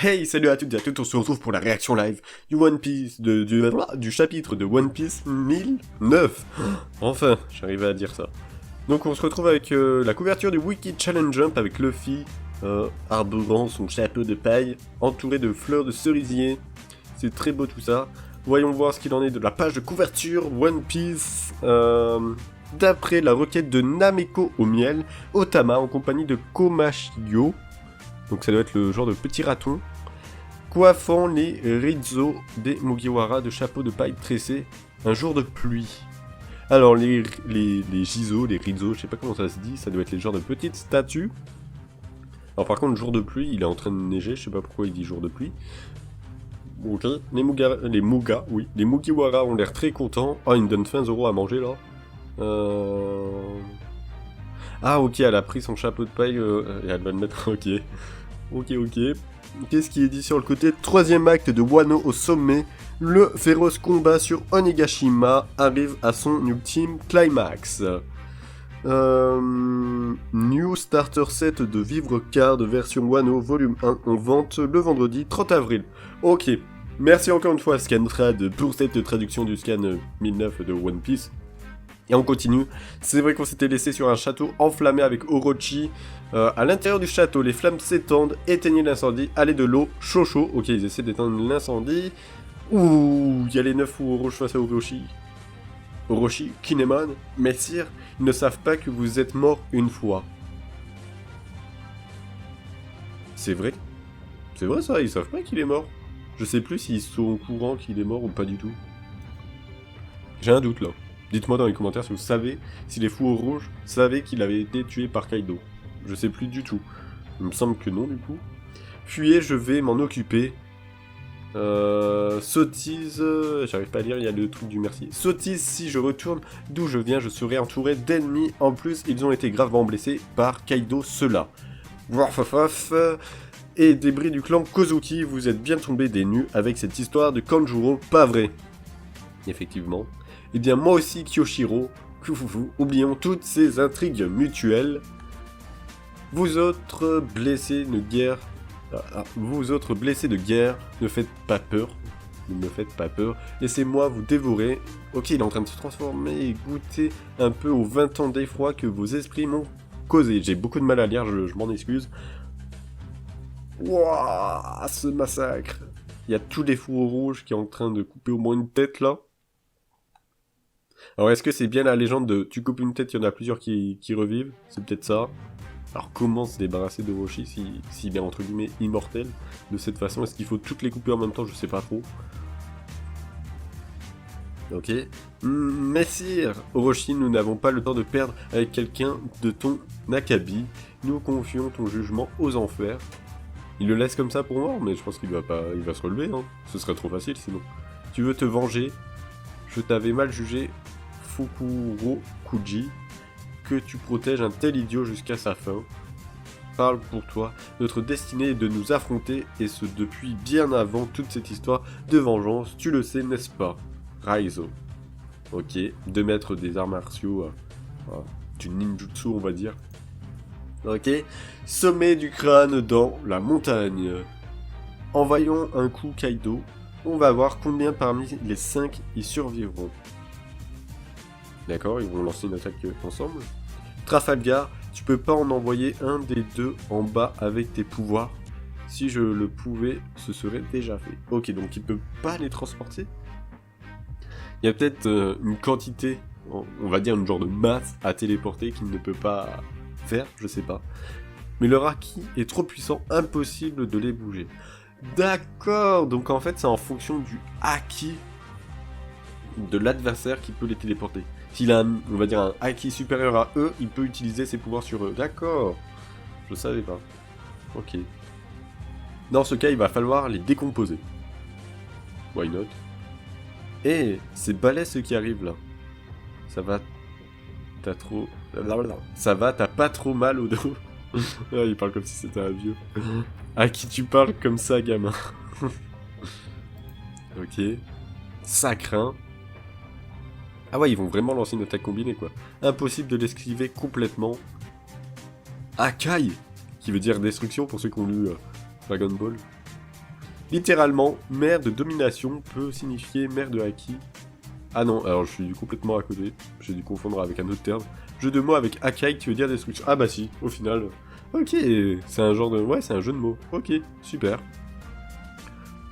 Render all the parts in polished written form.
Hey, salut à toutes et à tous, on se retrouve pour la réaction live du One Piece, du chapitre de One Piece 1009. Enfin, j'arrivais à dire ça. Donc on se retrouve avec la couverture du Wiki Challenge Jump avec Luffy, arborant son chapeau de paille, entouré de fleurs de cerisier. C'est très beau tout ça. Voyons voir ce qu'il en est de la page de couverture One Piece. D'après la requête de Nameko au miel, Otama en compagnie de Komashio. Donc ça doit être le genre de petit raton, coiffant les Rizzo des Mugiwara de chapeaux de paille tressés, un jour de pluie. Alors les Gizo, les Rizzo, je sais pas comment ça se dit, ça doit être les genres de petites statues. Alors par contre, jour de pluie, il est en train de neiger, je sais pas pourquoi il dit jour de pluie. Ok, les Mugiwara ont l'air très contents. Oh, ils me donnent 20 € à manger là. Ah ok, elle a pris son chapeau de paille et elle va le mettre, ok. Ok. Qu'est-ce qui est dit sur le côté? Troisième acte de Wano au sommet. Le féroce combat sur Onigashima arrive à son ultime climax. New Starter Set de Vivre Card version Wano volume 1 en vente le vendredi 30 avril. Ok, merci encore une fois Scantrad pour cette traduction du scan 1009 de One Piece. Et on continue. C'est vrai qu'on s'était laissé sur un château enflammé avec Orochi. À l'intérieur du château, les flammes s'étendent, éteignez l'incendie, allez de l'eau, chaud. Ok, ils essaient d'éteindre l'incendie. Ouh, il y a les 9 fous rouges face à Orochi. Orochi, Kinemon, messire, ils ne savent pas que vous êtes mort une fois. C'est vrai? C'est vrai ça, ils savent pas qu'il est mort. Je sais plus s'ils sont au courant qu'il est mort ou pas du tout. J'ai un doute là. Dites-moi dans les commentaires si vous savez, si les fous rouges savaient qu'il avait été tué par Kaido. Je sais plus du tout. Il me semble que non du coup. Fuyez, je vais m'en occuper. Sottise... J'arrive pas à lire, il y a le truc du merci. Sottise, si je retourne d'où je viens, je serai entouré d'ennemis. En plus, ils ont été gravement blessés par Kaido ceux-là. Et débris du clan Kozuki, vous êtes bien tombés des nues avec cette histoire de Kanjuro, pas vrai. Effectivement. Eh bien moi aussi Kyoshiro, oublions toutes ces intrigues mutuelles. Vous autres blessés de guerre, ne faites pas peur. Ne me faites pas peur, laissez-moi vous dévorer. Ok, il est en train de se transformer et goûter un peu aux 20 ans d'effroi que vos esprits m'ont causé. J'ai beaucoup de mal à lire, je m'en excuse. Wouah, ce massacre. Il y a tous les fourreaux rouges qui sont en train de couper au moins une tête là. Alors est-ce que c'est bien la légende de tu coupes une tête, il y en a plusieurs qui revivent? C'est peut-être ça. Alors comment se débarrasser d'Orochi s'il est entre guillemets immortel de cette façon? Est-ce qu'il faut toutes les couper en même temps? Je sais pas trop. Ok. Messire Orochi, nous n'avons pas le temps de perdre avec quelqu'un de ton Nakabi. Nous confions ton jugement aux enfers. Il le laisse comme ça pour mort, mais je pense qu'il va pas, il va se relever, hein. Ce serait trop facile sinon. Tu veux te venger? Je t'avais mal jugé, Fukuro Kuji, que tu protèges un tel idiot jusqu'à sa fin. Parle pour toi, notre destinée est de nous affronter, et ce depuis bien avant toute cette histoire de vengeance, tu le sais, n'est-ce pas? Raizo. Ok, 2 mètres des arts martiaux, du ninjutsu on va dire. Ok, sommet du crâne dans la montagne. Envoyons un coup Kaido. On va voir combien parmi les 5 y survivront. D'accord, ils vont lancer une attaque ensemble. Trafalgar, tu peux pas en envoyer un des deux en bas avec tes pouvoirs. Si je le pouvais, ce serait déjà fait. Ok, donc il peut pas les transporter. Il y a peut-être une quantité, on va dire une genre de masse à téléporter qu'il ne peut pas faire, je sais pas. Mais leur haki est trop puissant, impossible de les bouger. D'accord, donc en fait c'est en fonction du haki de l'adversaire qui peut les téléporter. S'il a, on va dire, un haki supérieur à eux, il peut utiliser ses pouvoirs sur eux. D'accord, je savais pas. Ok. Dans ce cas, il va falloir les décomposer. Why not? Eh, c'est balai ce qui arrive là. Ça va, t'as trop... Ça va, t'as pas trop mal au dos. Ah, il parle comme si c'était un vieux. À qui tu parles comme ça, gamin? Ok. Ça craint. Ah ouais, ils vont vraiment lancer une attaque combinée, quoi. Impossible de l'esquiver complètement. Akai, qui veut dire destruction pour ceux qui ont lu Dragon Ball. Littéralement, mère de domination peut signifier mère de haki. Ah non, alors je suis complètement à côté. J'ai dû confondre avec un autre terme. Jeu de mots avec Akai qui veut dire destruction. Ah bah si, au final. Ok, c'est un genre de... Ouais, c'est un jeu de mots. Ok, super.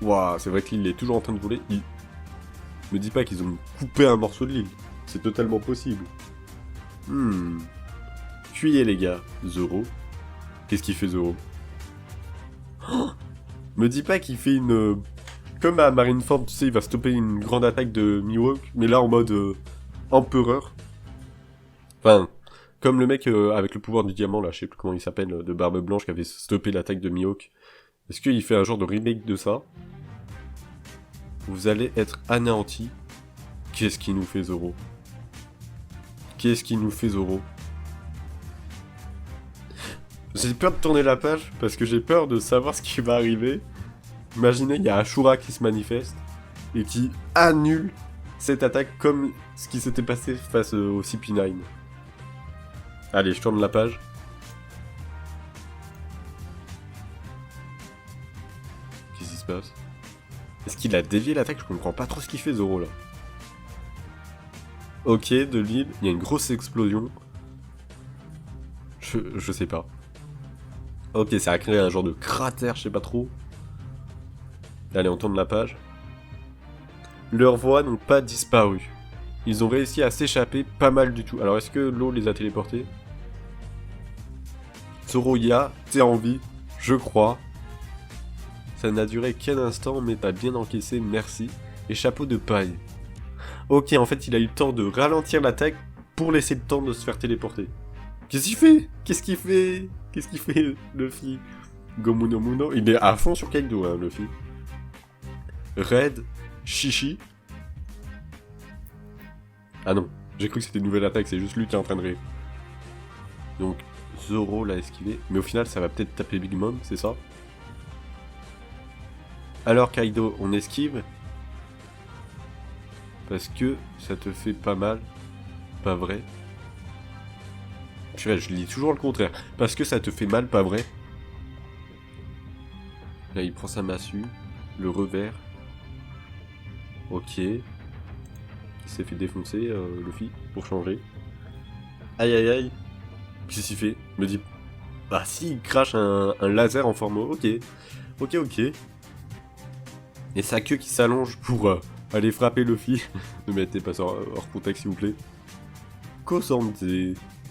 Waouh, c'est vrai que l'île est toujours en train de voler. Me dis pas qu'ils ont coupé un morceau de l'île. C'est totalement possible. Fuyez les gars. Zoro. Qu'est-ce qu'il fait Zoro? Oh, me dis pas qu'il fait une... Comme à Marineford, tu sais, il va stopper une grande attaque de Mihawk, mais là en mode empereur. Enfin, comme le mec avec le pouvoir du diamant, là, je sais plus comment il s'appelle, de Barbe Blanche, qui avait stoppé l'attaque de Mihawk. Est-ce qu'il fait un genre de remake de ça? Vous allez être anéanti. Qu'est-ce qu'il nous fait Zoro? Qu'est-ce qu'il nous fait Zoro? J'ai peur de tourner la page, parce que j'ai peur de savoir ce qui va arriver. Imaginez, il y a Ashura qui se manifeste, et qui annule cette attaque comme ce qui s'était passé face au CP9. Allez, je tourne la page. Qu'est-ce qui se passe? Est-ce qu'il a dévié l'attaque? Je comprends pas trop ce qu'il fait Zoro là. Ok, de l'île, il y a une grosse explosion. Je sais pas. Ok, ça a créé un genre de cratère, je sais pas trop. Allez, on tourne la page. Leurs voix n'ont pas disparu. Ils ont réussi à s'échapper pas mal du tout. Alors, est-ce que l'eau les a téléportés? Zoroya, t'es en vie, je crois. Ça n'a duré qu'un instant, mais t'as bien encaissé, merci. Et chapeau de paille. Ok, en fait, il a eu le temps de ralentir l'attaque pour laisser le temps de se faire téléporter. Qu'est-ce qu'il fait? Qu'est-ce qu'il fait? Qu'est-ce qu'il fait, Luffy? Gomu no Muno, il est à fond sur Kaido, hein, Luffy. Red, Shishi. Ah non, j'ai cru que c'était une nouvelle attaque, c'est juste lui qui est en train de rire. Donc, Zoro l'a esquivé, mais au final, ça va peut-être taper Big Mom, c'est ça? Alors, Kaido, on esquive. Parce que ça te fait pas mal. Pas vrai? Je lis toujours le contraire. Parce que ça te fait mal, pas vrai? Là, il prend sa massue. Le revers. Ok. Il s'est fait défoncer, Luffy, pour changer. Aïe aïe aïe. Qu'est-ce qu'il fait? Me dit... Ah si, il crache un laser en forme... Ok. Ok, ok. Et sa queue qui s'allonge pour aller frapper Luffy. Ne mettez pas ça hors contexte, s'il vous plaît. Kosante,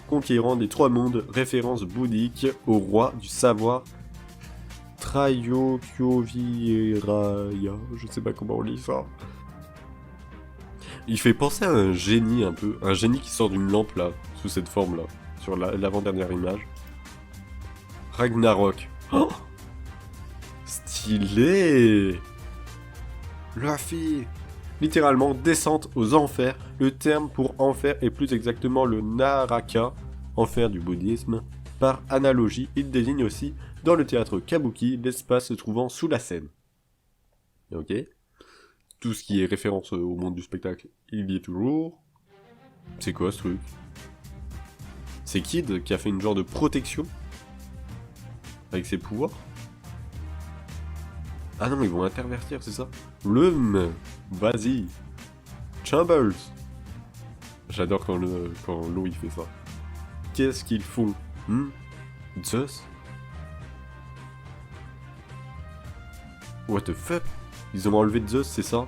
conquérant des trois mondes, référence bouddhique au roi du savoir. Trayokyoviraya, je sais pas comment on lit ça. Il fait penser à un génie un peu, un génie qui sort d'une lampe là, sous cette forme là, sur l'avant-dernière image. Ragnarok. Oh, stylé. Luffy. Littéralement, descente aux enfers. Le terme pour enfer est plus exactement le Naraka, enfer du bouddhisme. Par analogie, il désigne aussi, dans le théâtre kabuki, l'espace se trouvant sous la scène. Ok. Tout ce qui est référence au monde du spectacle, il y est toujours. C'est quoi ce truc? C'est Kid qui a fait une genre de protection avec ses pouvoirs? Ah non, ils vont intervertir, c'est ça? Vas-y. Chambers. J'adore quand l'eau il fait ça. Qu'est-ce qu'ils font? Zeus? What the fuck? Ils ont enlevé Zeus, c'est ça?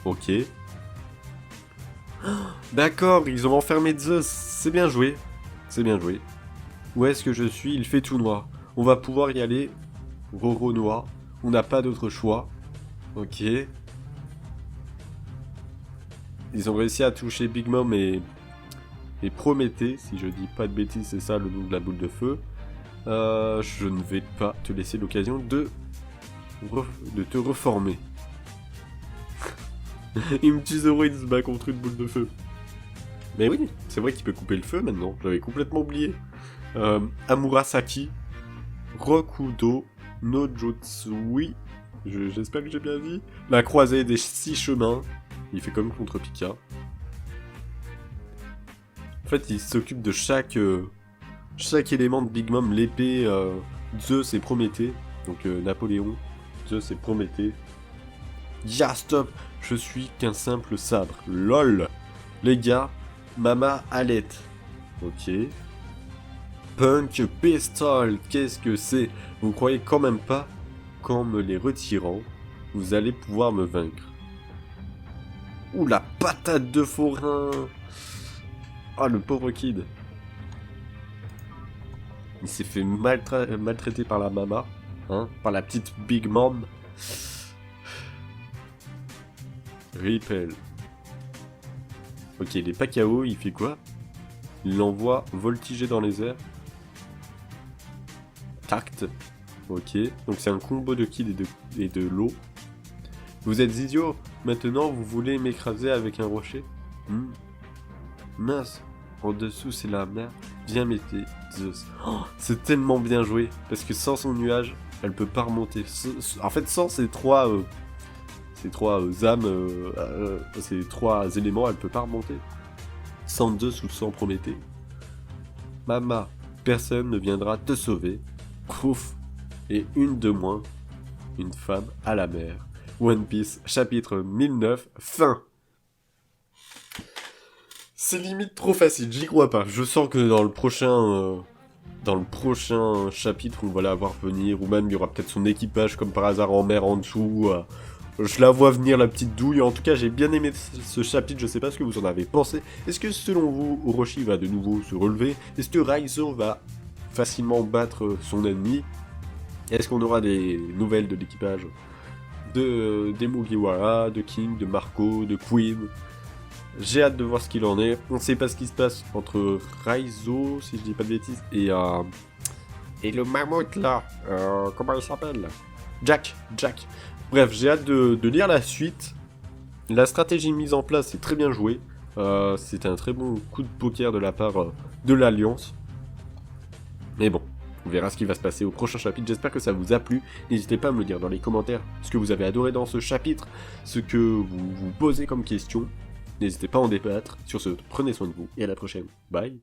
Ok. D'accord, ils ont enfermé Zeus. C'est bien joué. C'est bien joué. Où est-ce que je suis? Il fait tout noir. On va pouvoir y aller. Roro noir. On n'a pas d'autre choix. Ok. Ils ont réussi à toucher Big Mom et Prométhée. Si je dis pas de bêtises, c'est ça le nom de la boule de feu. Je ne vais pas te laisser l'occasion de te reformer. Il me tue Zoro, il se bat contre une boule de feu. Mais oui, c'est vrai qu'il peut couper le feu maintenant. J'avais complètement oublié. Amurasaki. Rokudo. Nojotsui. J'espère que j'ai bien dit. La croisée des 6 chemins. Il fait comme contre Pika. En fait, il s'occupe de chaque élément de Big Mom. L'épée, Zeus et Prométhée. Donc Napoléon, Zeus et Prométhée. Ya stop, je suis qu'un simple sabre. LOL. Les gars, Mama Alette. Ok. Punk Pistol, qu'est-ce que c'est? Vous croyez quand même pas qu'en me les retirant, vous allez pouvoir me vaincre? Ouh, la patate de forain! Oh, le pauvre kid. Il s'est fait maltraiter par la mama, hein, par la petite Big Mom. Repel. Ok, il est pas KO, il fait quoi? Il l'envoie voltiger dans les airs. Tact. Ok, donc c'est un combo de kill et de l'eau. Vous êtes idiots. Maintenant vous voulez m'écraser avec un rocher? Mince. En dessous c'est la mer. Viens m'aider, Zeus. Oh, c'est tellement bien joué. Parce que sans son nuage, elle peut pas remonter. En fait, sans ces trois âmes, ces trois éléments, elle peut pas remonter. Sans Zeus ou sans Prométhée. Mama, personne ne viendra te sauver. Ouf. Et une de moins. Une femme à la mer. One Piece, chapitre 1009, fin. C'est limite trop facile, j'y crois pas. Je sens que dans le prochain chapitre, on va la voir venir, ou même il y aura peut-être son équipage comme par hasard en mer en dessous. Je la vois venir, la petite douille. En tout cas, j'ai bien aimé ce chapitre, je sais pas ce que vous en avez pensé. Est-ce que selon vous, Orochi va de nouveau se relever? Est-ce que Raizo va facilement battre son ennemi? Est-ce qu'on aura des nouvelles de l'équipage des Mugiwara, de King, de Marco, de Queen? J'ai hâte de voir ce qu'il en est. On sait pas ce qui se passe entre Raizo, si je dis pas de bêtises, et le mammouth là. Comment il s'appelle? Jack. Bref, j'ai hâte de lire la suite. La stratégie mise en place est très bien jouée. C'est un très bon coup de poker de la part de l'Alliance. Mais bon, on verra ce qui va se passer au prochain chapitre. J'espère que ça vous a plu. N'hésitez pas à me le dire dans les commentaires ce que vous avez adoré dans ce chapitre, ce que vous vous posez comme question. N'hésitez pas à en débattre. Sur ce, prenez soin de vous et à la prochaine. Bye.